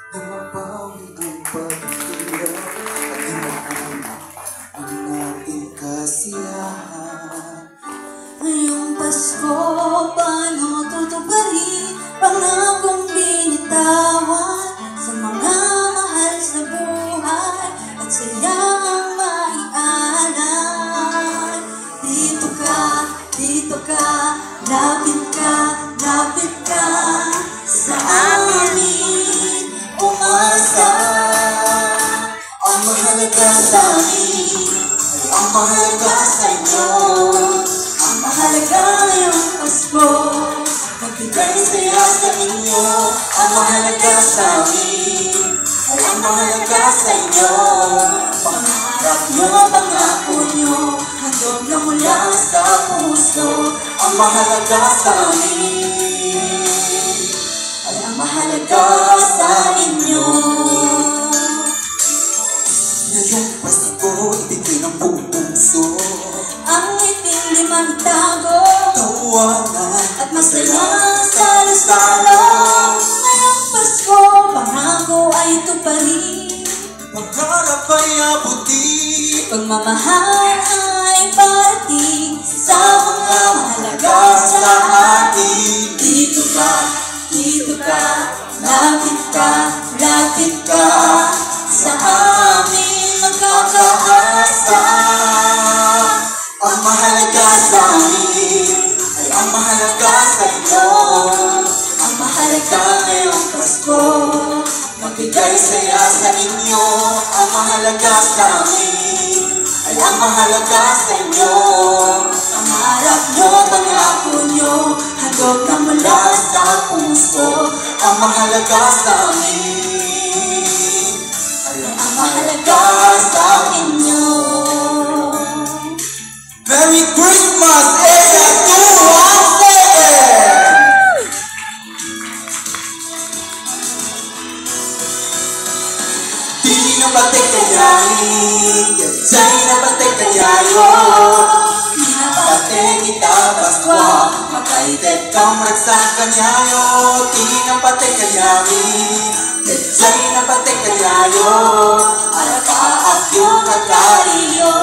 na mapawi ang paghihirap at inauna ang ating kasiyahan. Ngayong Pasko, paano tutuparin pangakong binitawan sa mga mahal sa buhay at sayang maialay? Dito ka, lapit ka sa amin, umasa. Ang mahalaga sa amin ay ang mahalaga sa inyo. Ang mahalaga ngayong Pasko, Magbigay saya sa inyo. Ang mahalaga sa amin ay ang mahalaga sa inyo. pangarap nyo, pangako nyo, handog na mula sa puso. Ang mahalaga sa amin Ay ang mahalaga sa inyo. ngayong Pasko, ibigay ng buong puso. Ang ngipin di magtago, Tawanan at masayang salo-salo. Ngayong Pasko, pangako ay tuparin, Pagkarap ay abutin. pagmamahal ay parating sa mga mahalaga sa atin. Dito ka, lapit ka sa amin, magkakaasa. Ang mahalaga sa amin ay ang mahalaga sa inyo. Ang mahalaga ngayong Pasko, Magbigay saya sa inyo. Ang mahalaga sa amin ay ang mahalaga sa inyo. pangarap nyo, pangako nyo, handog na mula sa puso. Ang mahalaga sa amin ay Ang mahalaga sa inyo. Merry Christmas, Area 217! Di na batay kayain, Jay na batay kayayo. Di na batay kita Pasko, makaitet ka magsakanyayo. Di na batay kayain, Jay na batay kayayo. Arapaak yung kagariyo,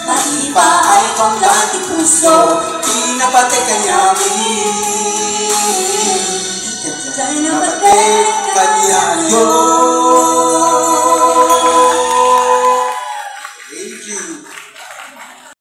matipa ay kong dati puso. Di na batay kayain, Jay na batay kanyayo.